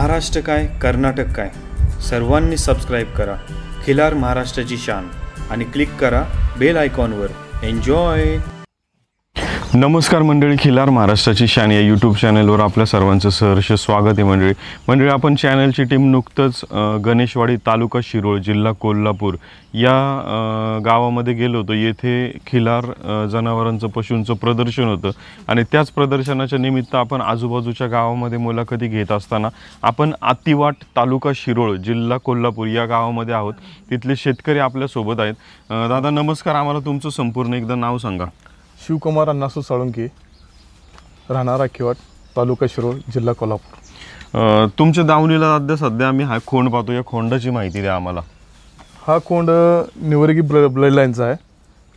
महाराष्ट्र काय कर्नाटक काय सर्वांनी सबस्क्राईब करा खिलार महाराष्ट्राची शान आणि क्लिक करा बेल आयकॉनवर। एन्जॉय। नमस्कार मंडळी, खिलार महाराष्ट्राची शान या यूट्यूब चॅनलवर आपल्या सर्वांचं सहर्ष स्वागत आहे। मंडळी आपण चॅनलची टीम नुकतंच गणेशवाडी तालुका शिरोळ जिल्हा कोल्हापूर या गावामध्ये गेलो होतो। येथे खिलार जनावरांचं पशूंचं प्रदर्शन होतं आणि त्याच प्रदर्शनाच्या निमित्त आपण आजूबाजूच्या गावामध्ये मुलाखती घेत असताना आपण आतिवाट तालुका शिरोळ जिल्हा कोल्हापूर या गावामध्ये आहोत। तिथले शेतकरी आपल्यासोबत आहेत। दादा नमस्कार, आम्हाला तुमचं संपूर्ण एकदा नाव सांगा। शिवकुमार अण्णासू साळुंके, राहणार आतिवाट तालुका शिरोळ जिल्हा कोल्हापूर। तुमच्या दावणीला सध्या आम्ही हा खोंड पाहतो, या खोंडाची माहिती द्या आम्हाला। हा खोंड निवर्गी ब्लड लाईनचा आहे।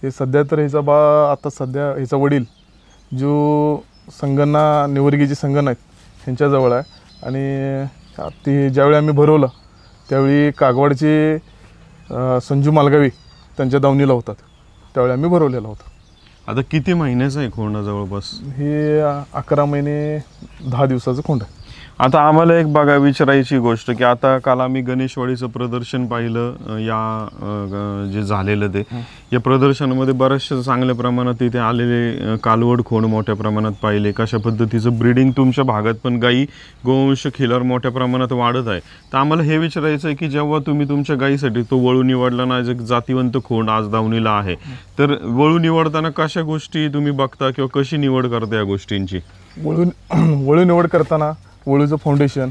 हे सध्या तर ह्याचा आता सध्या ह्याचा वडील जो संगणना निवर्गीचे संगण आहेत ह्यांच्याजवळ आहे आणि ते ज्यावेळी आम्ही भरवलं त्यावेळी कागवाडचे संजू मालगावी त्यांच्या दावणीला होतात, त्यावेळी आम्ही भरवलेला होता। आता किती महिन्याचं आहे खोंड जवळपास? हे 11 महिने 10 दिवसाचं खोंड आहे। आता आम्हाला एक बघा विचारायची गोष्ट की आता काल आम्ही गणेशवाडीचं प्रदर्शन पाहिलं, या जे झालेलं ते या प्रदर्शनामध्ये बऱ्याचशा चांगल्या प्रमाणात तिथे आलेले कालवड खोंड मोठ्या प्रमाणात पाहिले। कशा पद्धतीचं ब्रीडिंग तुमच्या भागात पण गाई गोवंश खिलार मोठ्या प्रमाणात वाढत आहे। तर आम्हाला हे विचारायचं आहे की जेव्हा तुम्ही तुमच्या गाईसाठी तो वळू निवडला ना, जे जातीवंत खोंड आज दावणीला आहे, तर वळू निवडताना कशा गोष्टी तुम्ही बघता किंवा कशी निवड करता या गोष्टींची? वळू निवड करताना वळूचं फाउंडेशन,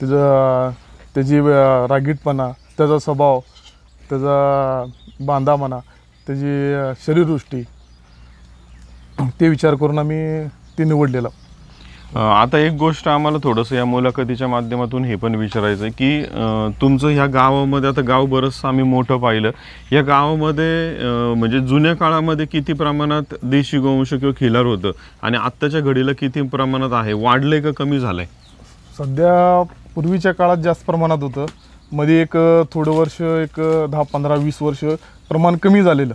त्याची रागीटपणा, त्याचा स्वभाव, त्याचा बांधा म्हणा, त्याची शरीरदृष्टी ते विचार करून आम्ही ते निवडलेलं। आता एक गोष्ट आम्हाला थोडंसं या मुलाखतीच्या माध्यमातून हे पण विचारायचं आहे की तुमचं ह्या गावामध्ये, आता गाव बरंचसं आम्ही मोठं पाहिलं, या गावामध्ये म्हणजे जुन्या काळामध्ये किती प्रमाणात देशी गोवंश किंवा खिलार होतं आणि आत्ताच्या घडीला किती प्रमाणात आहे? वाढलंय का कमी झालंय? सध्या पूर्वीच्या काळात जास्त प्रमाणात होतं, मध्ये एक थोडं वर्ष एक 10-15-20 वर्ष प्रमाण कमी झालेलं।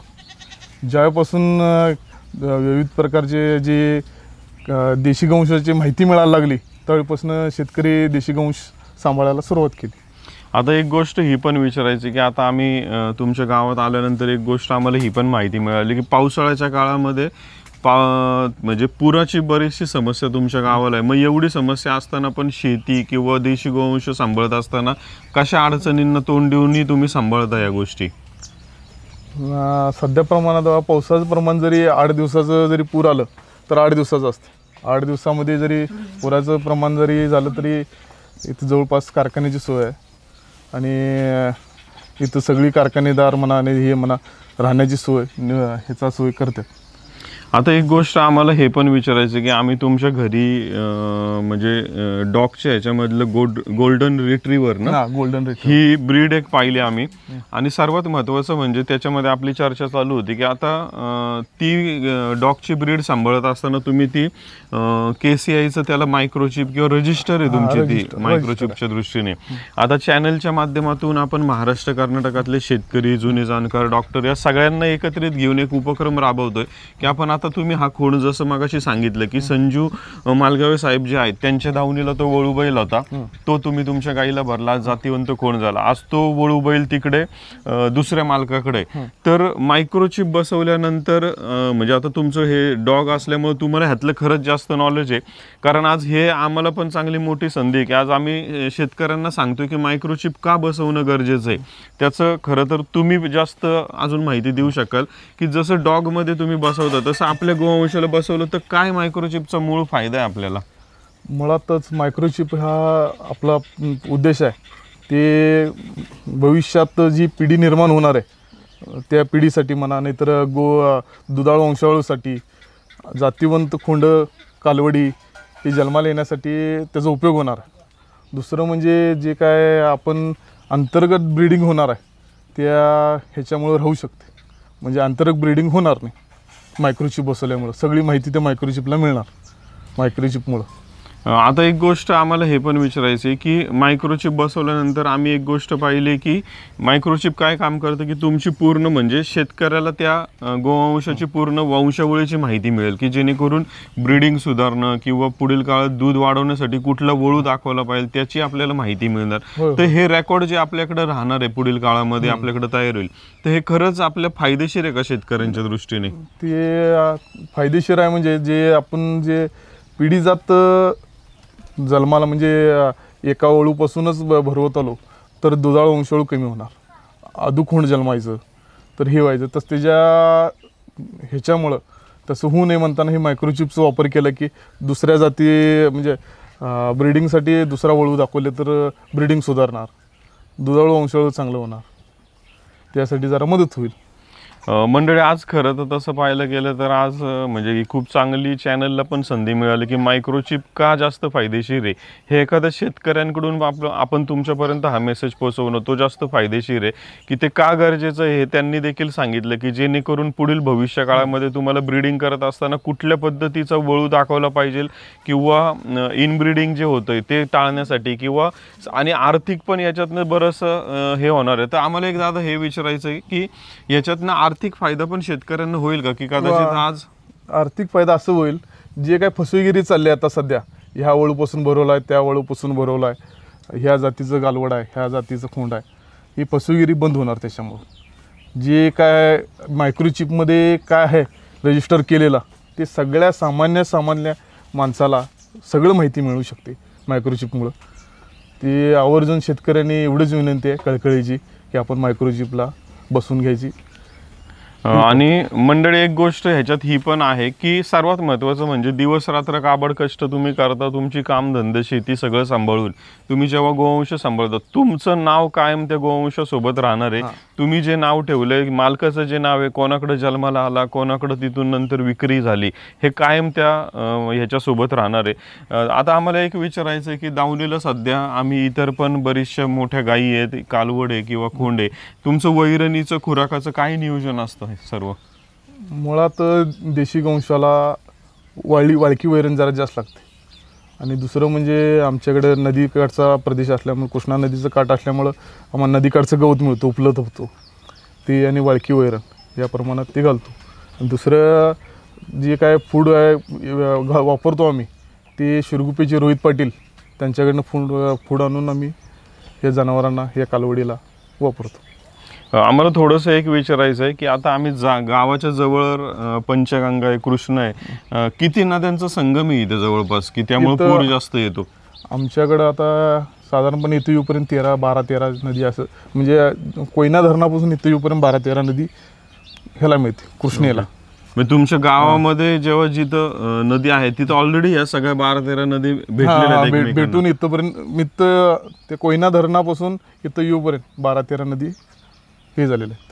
ज्यापासून विविध प्रकारचे जे देशी गोवंशाची माहिती मिळायला लागली त्यावेळीपासून शेतकरी देशी गोवंश सांभाळायला सुरुवात केली। आता एक गोष्ट ही पण विचारायची की आता आम्ही तुमच्या गावात आल्यानंतर एक गोष्ट आम्हाला ही पण माहिती मिळाली की पावसाळ्याच्या काळामध्ये म्हणजे पुराची बरीचशी समस्या तुमच्या गावाला आहे। मग एवढी समस्या असताना पण शेती किंवा देशी गोवंश सांभाळत असताना कशा अडचणींना तोंड देऊनही तुम्ही सांभाळता या गोष्टी? सध्या प्रमाणात पावसाचं प्रमाण जरी 8 दिवसाचं जरी पूर आलं तर 8 दिवसाचं असतं। 8 दिवसामध्ये जरी पुराचं प्रमाण जरी झालं तरी इथं जवळपास कारखान्याची सोय आहे आणि इथं सगळी कारखानेदार म्हणा आणि हे म्हणा राहण्याची सोय ह्याचा सोय करतात। आता एक गोष्ट आम्हाला हे पण विचारायचं की आम्ही तुमच्या घरी म्हणजे डॉगच्या ह्याच्यामधलं गोल्डन रिट्रीवर ना, गोल्डन रिट्रीवर ही ब्रीड एक पाहिली आम्ही आणि सर्वात महत्त्वाचं म्हणजे त्याच्यामध्ये आपली चर्चा चालू होती की आता ती डॉगची ब्रीड सांभाळत असताना तुम्ही ती KCIचं त्याला मायक्रोचिप किंवा रजिस्टर आहे तुमची ती मायक्रोचिपच्या दृष्टीने। आता चॅनलच्या माध्यमातून आपण महाराष्ट्र कर्नाटकातले शेतकरी, जुने जाणकार, डॉक्टर या सगळ्यांना एकत्रित घेऊन एक उपक्रम राबवतोय की आपण आता तुम्ही हा खोंड जसं मगाशी सांगितलं की संजू मालगावे साहेब जे आहेत त्यांच्या दावणीला तो वळू बैल होता, तो तुम्ही तुमच्या गाईला भरला, जातीवंत खोंड झाला। आज तो वळू बैल तिकडे दुसऱ्या मालकाकडे। तर मायक्रोचिप बसवल्यानंतर म्हणजे आता तुमचं हे डॉग असल्यामुळे तुम्हाला ह्यातलं खरंच जास्त नॉलेज आहे, कारण आज हे आम्हाला पण चांगली मोठी संधी आहे की आज आम्ही शेतकऱ्यांना सांगतोय की मायक्रोचिप का बसवणं गरजेचं आहे। त्याचं खरं तर तुम्ही जास्त अजून माहिती देऊ शकाल की जसं डॉगमध्ये तुम्ही बसवता तसं आपल्या गोवंशाला बसवलं तर काय मायक्रोचिपचा मूळ फायदा आहे आपल्याला? मुळातच मायक्रोचिप हा आपला उद्देश आहे ते भविष्यात जी पिढी निर्माण होणार आहे त्या पिढीसाठी म्हणा, नाहीतर दुधाळ वंशावळीसाठी, जातीवंत खोंड कालवडी हे जन्माला येण्यासाठी त्याचा उपयोग होणार आहे। दुसरं म्हणजे जे काय आपण अंतर्गत ब्रीडिंग होणार आहे त्या ह्याच्यामुळं राहू शकते, म्हणजे अंतर्गत ब्रीडिंग होणार नाही मायक्रोचिप बसवल्यामुळं। सगळी माहिती त्या मायक्रोचिपला मिळणार मायक्रोचिपमुळं। आता एक गोष्ट आम्हाला हे पण विचारायचं आहे की मायक्रोचिप बसवल्यानंतर आम्ही एक गोष्ट पाहिली की मायक्रोचिप काय काम करतं की तुमची पूर्ण म्हणजे शेतकऱ्याला त्या गोवंशाची पूर्ण वंशावळीची माहिती मिळेल की जेणेकरून ब्रीडिंग सुधारणं किंवा पुढील काळात दूध वाढवण्यासाठी कुठला वळू दाखवला पाहिजे त्याची आपल्याला माहिती मिळणार. तर हे रेकॉर्ड जे आपल्याकडे राहणार आहे पुढील काळामध्ये आपल्याकडे तयार होईल तर हे खरंच आपल्या फायदेशीर आहे का शेतकऱ्यांच्या दृष्टीने? ते फायदेशीर आहे म्हणजे जे आपण जे पिढी जात जन्माला म्हणजे एका वळूपासूनच भरवत आलो तर दुधाळ वंशावळ कमी होणार. अदुखोंड जन्मायचं तर हे व्हायचं तर त्याच्या ह्याच्यामुळं तसं होऊ नये म्हणताना हे मायक्रोचिपचा वापर केला की दुसऱ्या जाती म्हणजे ब्रीडिंगसाठी दुसरा वळू दाखवले तर ब्रीडिंग सुधारणार, दुधाळ वंशावळ चांगलं होणार, त्यासाठी जरा मदत होईल. मंडळी आज खरं तर तसं पाहायला गेलं तर आज म्हणजे खूप चांगली चॅनलला पण संधी मिळाली की मायक्रोचिप का जास्त फायदेशीर आहे हे एखाद्या शेतकऱ्यांकडून आपण तुमच्यापर्यंत हा मेसेज पोहोचवणं तो जास्त फायदेशीर आहे की ते का गरजेचं आहे हे त्यांनी देखील सांगितलं की जेणेकरून पुढील भविष्य काळामध्ये तुम्हाला ब्रीडिंग करत असताना कुठल्या पद्धतीचा वळू दाखवला पाहिजे किंवा इनब्रीडिंग जे होतंय ते टाळण्यासाठी किंवा आणि आर्थिक पण याच्यातनं बरंचसं हे होणार आहे. तर आम्हाला एक दादा हे विचारायचं आहे की याच्यातनं आर्थिक फायदा पण शेतकऱ्यांना होईल का की कदाचित आज आर्थिक फायदा असं होईल जे काय फसवेगिरी चालली आता सध्या ह्या वळूपासून भरवला आहे त्या वळूपासून भरवला आहे ह्या जातीचं गालवड आहे ह्या जातीचं खोंड आहे ही फसवेगिरी बंद होणार. त्याच्यामुळं जे काय मायक्रोचिपमध्ये काय आहे रजिस्टर केलेला ते सगळ्या सामान्य माणसाला सगळं माहिती मिळू शकते मायक्रोचिपमुळं. ते आवर्जून शेतकऱ्यांनी एवढंच विनंती आहे कळकळीची की आपण मायक्रोचिपला बसून घ्यायची. आणि मंडळी एक गोष्ट ह्याच्यात ही पण आहे की सर्वात महत्त्वाचं म्हणजे दिवस रात्र काबड कष्ट तुम्ही करता तुमची कामधंदे शेती सगळं सांभाळून तुम्ही जेव्हा गोवंश सांभाळता तुमचं नाव कायम त्या गोवंशासोबत राहणार आहे. तुम्ही जे नाव ठेवलंय मालकाचं जे नाव आहे कोणाकडे जन्माला आला कोणाकडे तिथून नंतर विक्री झाली हे कायम त्या ह्याच्यासोबत राहणार आहे. आता आम्हाला एक विचारायचं आहे की दावणीला सध्या आम्ही इतर पण बरीचशा मोठ्या गायी आहेत कालवड आहे किंवा खोंड आहे तुमचं वैरणीचं खुराकाचं काय नियोजन असतं सर्व? मुळात देशी गोवंशाला वाळकी वैरण जरा जास्त लागते आणि दुसरं म्हणजे आमच्याकडे नदीकाठचा प्रदेश असल्यामुळे कृष्णा नदीचं काठ असल्यामुळं आम्हाला नदीकाठचं गवत मिळतो उपलब्ध होतो ते आणि वाळकी वैरण या प्रमाणात ते घालतो. आणि दुसरं जे काय फूड आहे वापरतो आम्ही ते शिरगुपेचे रोहित पाटील त्यांच्याकडनं फूड आणून आम्ही या जनावरांना या कालवडीला वापरतो. आम्हाला थोडंसं एक विचारायचं आहे की आता आम्ही गावाच्या जवळ पंचगंगा आहे कृष्ण आहे किती नद्यांचा संगम आहे इथे जवळपास की त्यामुळे पूर जास्त येतो? आमच्याकडं आता साधारणपणे इथं येऊपर्यंत 12-13 नदी असं म्हणजे कोयना धरणापासून इथं येऊपर्यंत 12-13 नदी ह्याला मिळते कृष्णेला. म्हणजे तुमच्या गावामध्ये जेव्हा जिथं नदी आहे तिथं ऑलरेडी या सगळ्या 12-13 नदी भेटून इथंपर्यंत ते कोयना धरणापासून इथं येऊपर्यंत 12-13 नदी हे झालेलं आहे.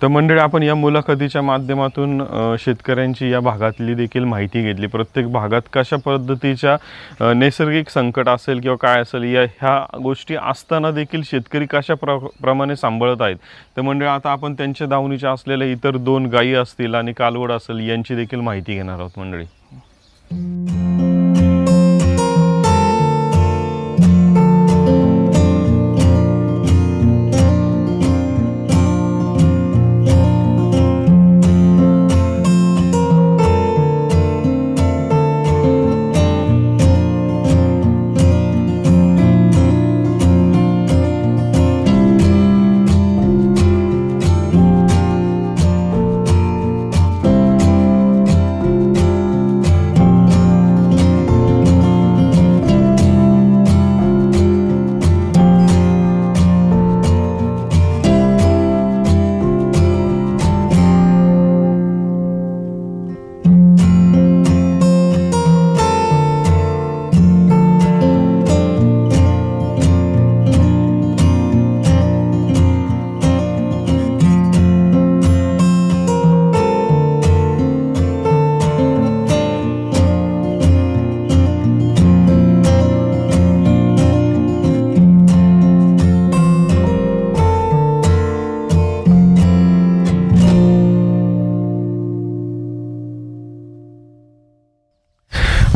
तर मंडळी आपण या मुलाखतीच्या माध्यमातून शेतकऱ्यांची या भागातली देखील माहिती घेतली. प्रत्येक भागात कशा पद्धतीच्या नैसर्गिक संकट असेल किंवा काय असेल ह्या गोष्टी असताना देखील शेतकरी कशा प्रमाणे सांभाळत आहेत. तर मंडळी आता आपण त्यांच्या दावणीच्या असलेल्या इतर 2 गायी असतील आणि कालवड असेल यांची देखील माहिती घेणार आहोत मंडळी.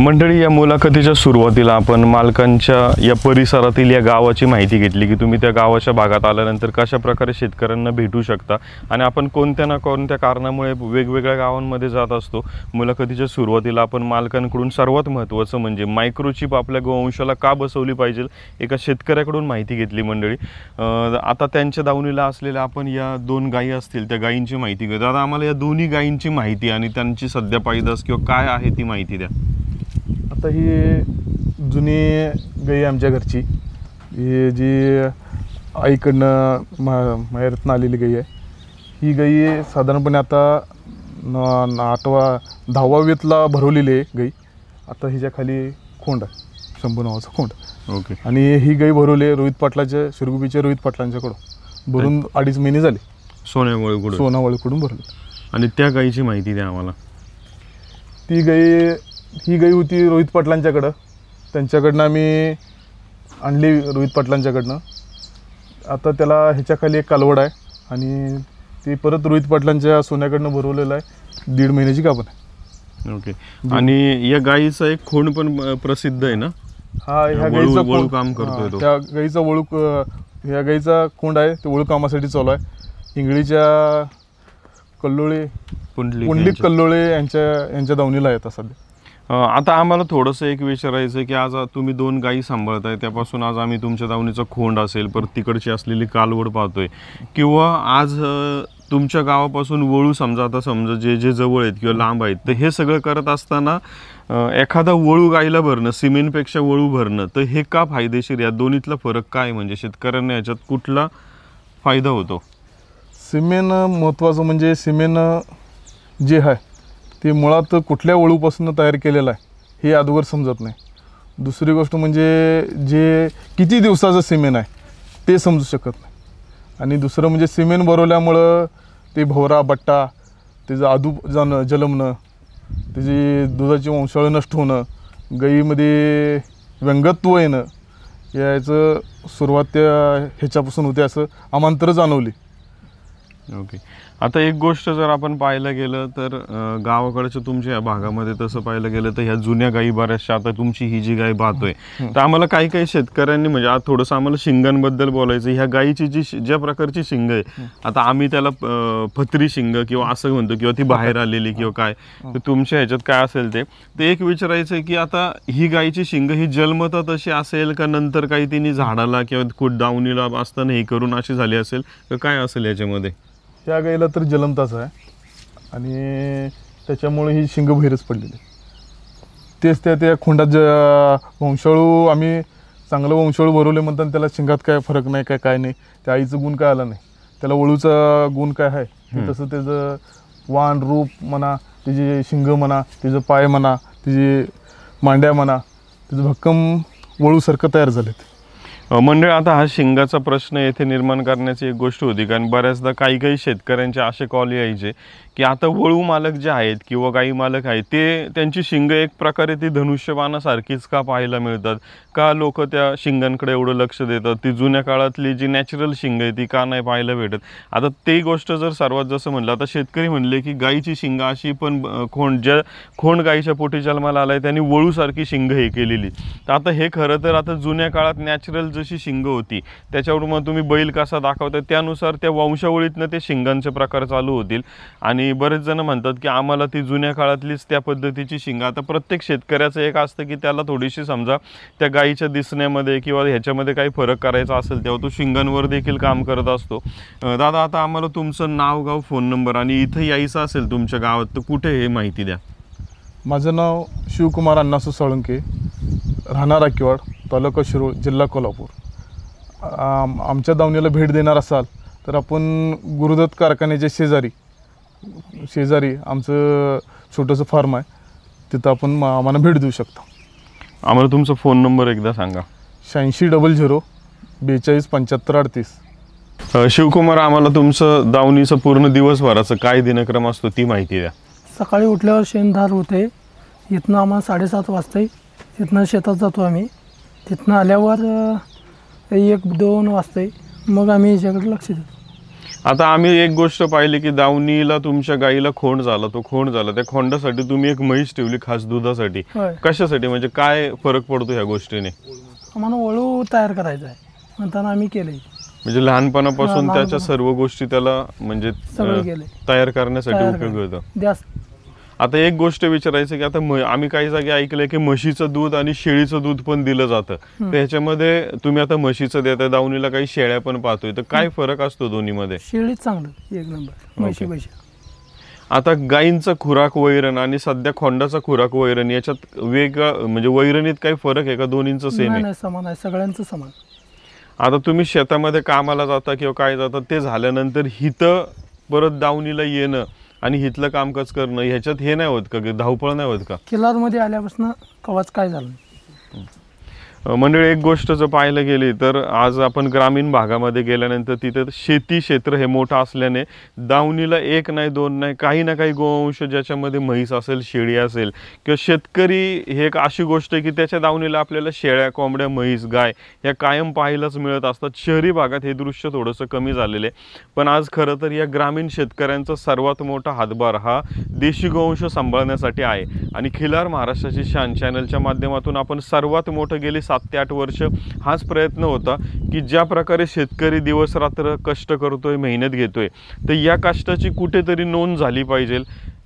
मंडळी, या मुलाखतीच्या सुरुवातीला आपण मालकांच्या या परिसरातील या गावाची माहिती घेतली की तुम्ही त्या गावाच्या भागात आल्यानंतर कशा प्रकारे शेतकऱ्यांना भेटू शकता आणि आपण कोणत्या ना कोणत्या कारणामुळे वेगवेगळ्या गावांमध्ये जात असतो. मुलाखतीच्या सुरुवातीला आपण मालकांकडून सर्वात महत्त्वाचं म्हणजे मायक्रोचिप आपल्या गोवंशाला का बसवली पाहिजे एका शेतकऱ्याकडून माहिती घेतली. मंडळी, आता त्यांच्या दावणीला असलेल्या आपण या 2 गायी असतील त्या गायींची माहिती घेऊ. दादा, आम्हाला या दोन्ही गायींची माहिती आणि त्यांची सध्या पैदास किंवा काय आहे ती माहिती द्या. आता ही जुनी गाई आमच्या घरची, ही जी आईकडनं माहेरातून आलेली गाई आहे. ही गाई साधारणपणे आता 10वीतला भरवलेली आहे गाई. आता हिच्या खाली खोंड आहे, शंभू नावाचा खोंड. ओके. आणि ही गाई भरवली रोहित पाटलाच्या, शिरगुबीच्या रोहित पाटलांच्याकडून भरून 2.5 महिने झाले. सोनावळीकडून भरले. आणि त्या गाईची माहिती द्या आम्हाला. ही गाई होती रोहित पाटलांच्याकडं, त्यांच्याकडनं आम्ही आणली रोहित पाटलांच्याकडनं. आता त्याला ह्याच्याखाली एक कालवड आहे आणि ते परत रोहित पाटलांच्या सोन्याकडनं भरवलेलं आहे. 1.5 महिन्याची गाभण आहे. ओके. आणि या गाईचा एक खोंड पण प्रसिद्ध आहे ना? हा, ह्या गाईचा वळू काम करतोय तो. त्या गाईचा ह्या गाईचा खोंड आहे, ते वळू कामासाठी चालू आहे. इंगळीच्या कल्लोळे, पुंडलिक कल्लोळे यांच्या दावणीला आहेत सध्या. आता आम्हाला थोडंसं एक विचारायचं आहे की आज तुम्ही 2 गायी सांभाळताय, त्यापासून आज आम्ही तुमच्या दावणीचा खोंड असेल, परत तिकडची असलेली कालवड पाहतोय, किंवा आज तुमच्या गावापासून वळू समजा, आता समजा जे जवळ आहेत किंवा लांब आहेत, तर हे सगळं करत असताना एखादा वळू गायीला भरणं सिमेंटपेक्षा वळू भरणं, तर हे का फायदेशीर? या दोन्हीतला फरक काय, म्हणजे शेतकऱ्यांना याच्यात कुठला फायदा होतो? सिमेंट महत्त्वाचं म्हणजे सिमेंट जे आहे ते मुळात कुठल्या वळूपासून तयार केलेलं आहे हे अगोदर समजत नाही. दुसरी गोष्ट म्हणजे जे किती दिवसाचं सिमेंट आहे ते समजू शकत नाही. आणि दुसरं म्हणजे सिमेंट भरवल्यामुळं ते भोवरा बट्टा, त्याचं आदूप जलमणं, त्याची दुधाची वंशावळ नष्ट होणं, गाईमध्ये व्यंगत्व येणं, याचं सुरुवात ह्याच्यापासून होते असं आम्हाला तर जाणवली. ओके. आता एक गोष्ट जर आपण पाहायला गेलं तर गावाकडच्या तुमच्या या भागामध्ये तसं पाहायला गेलं तर ह्या जुन्या गायी बऱ्याचशा, आता तुमची ही जी गाय पाहतोय, तर आम्हाला काही शेतकऱ्यांनी म्हणजे आज थोडंसं आम्हाला शिंगांबद्दल बोलायचं. ह्या गायीची ज्या प्रकारची शिंग आहे, आता आम्ही त्याला फत्री शिंग किंवा असं म्हणतो, किंवा ती बाहेर आलेली किंवा काय, तर तुमच्या ह्याच्यात काय असेल ते एक विचारायचं आहे की आता ही गायीची शिंग ही जन्मता तशी असेल का नंतर काही तिने झाडाला किंवा दावणीला असताना हे करून अशी झाली असेल का, काय असेल याच्यामध्ये? त्या गाईला तर जलमताच आहे आणि त्याच्यामुळे ही शिंग बाहेरच पडलेली. तेच त्या खोंडात वंशाळू आम्ही चांगलं वंशाळू भरवले म्हणतात, त्याला शिंगात काय फरक नाही, काय नाही. त्या आईचं गुण काय आला नाही, त्याला वळूचा गुण काय आहे तसं त्याचं वाण रूप म्हणा, तिचे शिंग म्हणा, तिचं पाय म्हणा, तिचे मांड्या म्हणा, तिचं भक्कम वळूसारखं तयार झालेत. मंडळ, आता हा शिंगाचा प्रश्न येथे निर्माण करण्याची एक गोष्ट होती, कारण बऱ्याचदा काही शेतकऱ्यांचे असे कॉल यायचे की आता वळू मालक जे आहेत किंवा गाई मालक आहेत ते त्यांची शिंग एक प्रकारे ती धनुष्यबाणासारखीच का पाहायला मिळतात, का लोक त्या शिंगांकडे एवढं लक्ष देतात, ती जुन्या काळातली जी नॅचरल शिंग आहे ती का नाही पाहायला भेटत? आता ते गोष्ट जर सर्वात जसं म्हणलं, आता शेतकरी म्हणले की गाईची शिंग अशी पण खोंड गाईच्या पोटी जन्माला आलाय त्यांनी वळूसारखी शिंग हे केलेली. तर आता हे खरं तर आता जुन्या काळात नॅचरल जशी शिंग होती त्याच्यावर मग तुम्ही बैल कसा दाखवता त्यानुसार त्या वंशावळीतनं ते शिंगांचे प्रकार चालू होतील. आणि बरेच जण म्हणतात की आम्हाला ती जुन्या काळातलीच त्या पद्धतीची शिंग. आता प्रत्येक शेतकऱ्याचं एक असतं की त्याला थोडीशी समजा त्या गाईच्या दिसण्यामध्ये किंवा ह्याच्यामध्ये काही फरक करायचा असेल तेव्हा तो शिंगांवर देखील काम करत असतो. दादा, आता आम्हाला तुमचं नाव, गाव, फोन नंबर आणि इथं यायचं असेल तुमच्या गावात तर कुठे हे माहिती द्या. माझं नाव शिवकुमार अण्णासू साळुंके, राहणार आकिवाड, तालुका शिरोळ, जिल्हा कोल्हापूर. आमच्या दावणीला भेट देणार असाल तर आपण गुरुदत्त कारखान्याच्या शेजारी आमचं छोटंसं फार्म आहे, तिथं आपण आम्हाला भेट देऊ शकता. आम्हाला तुमचा फोन नंबर एकदा सांगा. 8600 42 75 38. शिवकुमार, आम्हाला तुमचं दावणीचं पूर्ण दिवसभराचं काय दिनक्रम असतो ती माहिती द्या. सकाळी उठल्यावर शेणधार होते, इथनं आम्हाला 7:30 वाजता तिथनं शेतात जातो आम्ही. तिथनं आल्यावर 1-2 वाजता मग आम्ही याच्याकडे लक्ष देतो. आता आम्ही एक गोष्ट पाहिली की दावणीला तुमच्या गाईला खोंड झाला, तो खोंड झाला, त्या खोंडासाठी तुम्ही एक म्हैस ठेवली खास दुधासाठी. होय. कशासाठी, म्हणजे काय फरक पडतो ह्या गोष्टीने? आम्हाला वळू तयार करायचा आहे म्हणताना आम्ही केले. म्हणजे लहानपणापासून हा, त्याच्या सर्व गोष्टी त्याला म्हणजे सगळं केले. तयार करण्यासाठी तयार उपयोग करा. होतो. जास्त आता एक गोष्ट विचारायचं की आता आम्ही काही जागी ऐकलंय की म्हशीचं दूध आणि शेळीचं दूध पण दिलं जातं, तर ह्याच्यामध्ये तुम्ही आता म्हशीचं देताय, दावणीला काही शेळ्या पण पाहतोय, तर काय फरक असतो दोन्हीमध्ये? शेळीच चांगलं एक नंबर, म्हशी पैसे. आता गाईंचा खुराक वैरण आणि सध्या खोंडाचा खुराक वैरण याच्यात वेगळं म्हणजे वैरणीत काही फरक आहे का? दोन्हींचं सेम आहे? नाही, समान आहे, सगळ्यांचं समान. आता तुम्ही शेतामध्ये कामाला जाता किंवा काय जाता, ते झाल्यानंतर हिथं परत दावणीला येणं आणि हिथलं कामकाज करणं, ह्याच्यात हे नाही होत का, धावपळ नाही होत का? किल्लारमध्ये आल्यापासून कवाच काय झालं नाही. मंडळी, एक गोष्ट जर पाहायला गेली तर आज आपण ग्रामीण भागामध्ये गेल्यानंतर तिथे शेती क्षेत्र हे मोठं असल्याने दावणीला एक नाही दोन नाही काही ना काही गोवंश ज्याच्यामध्ये म्हैस असेल, शेळी असेल किंवा शेतकरी, हे एक अशी गोष्ट आहे की त्याच्या दावणीला आपल्याला शेळ्या, कोंबड्या, म्हैस, गाय या कायम पाहायलाच मिळत असतात. शहरी भागात हे दृश्य थोडंसं कमी झालेलं आहे, पण आज खरं तर या ग्रामीण शेतकऱ्यांचा सर्वात मोठा हातभार हा देशी गोवंश सांभाळण्यासाठी आहे. आणि खिलार महाराष्ट्राची शान चॅनलच्या माध्यमातून आपण सर्वात मोठं गेली 7 ते 8 वर्ष हाच प्रयत्न होता की ज्या प्रकारे शेतकरी दिवस रात्र कष्ट करतोय, मेहनत घेतोय, तर या कष्टाची कुठेतरी नोंद झाली पाहिजे.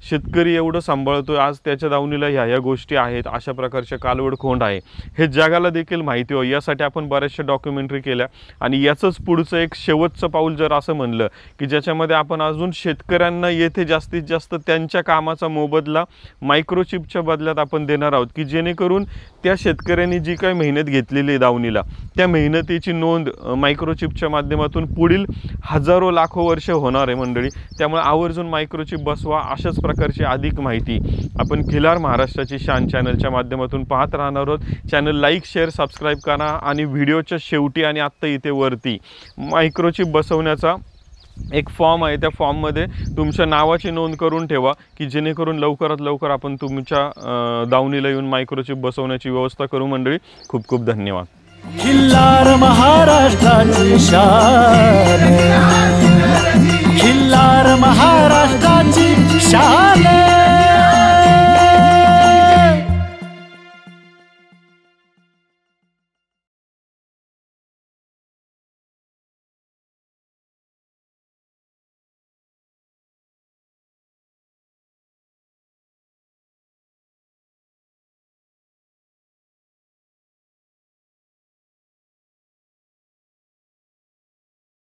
शेतकरी एवढं सांभाळतोय, आज त्याच्या दावणीला ह्या गोष्टी आहेत, अशा प्रकारचे कालवड खोंड आहे, हे जगाला देखील माहिती हो. यासाठी आपण बऱ्याचशा डॉक्युमेंटरी केल्या आणि याचंच पुढचं एक शेवटचं पाऊल जर असं म्हणलं की ज्याच्यामध्ये आपण अजून शेतकऱ्यांना येथे जास्तीत जास्त त्यांच्या कामाचा मोबदला मायक्रोचिपच्या बदल्यात आपण देणार आहोत, की जेणेकरून त्या शेतकऱ्यांनी जी काही मेहनत घेतलेली आहे दावणीला, त्या मेहनतीची नोंद मायक्रोचिपच्या माध्यमातून पुढील हजारो लाखो वर्ष होणार आहे मंडळी. त्यामुळे आवर्जून मायक्रोचिप बसवा. अशाच प्रकारची अधिक माहिती आपण खिलार महाराष्ट्राची शान चॅनलच्या माध्यमातून पाहत राहणार आहोत. चॅनल लाईक, शेअर, सबस्क्राईब करा आणि व्हिडिओच्या शेवटी आणि आत्ता इथे वरती मायक्रोचिप बसवण्याचा एक फॉर्म आहे, त्या फॉर्ममध्ये तुमच्या नावाची नोंद करून ठेवा की जेणेकरून लवकरात लवकर आपण तुमच्या दावणीला येऊन मायक्रोचिप बसवण्याची व्यवस्था करू. मंडळी, खूप खूप धन्यवाद. खिल्लार महाराष्ट्राची शान, खिल्लार महाराष्ट्र.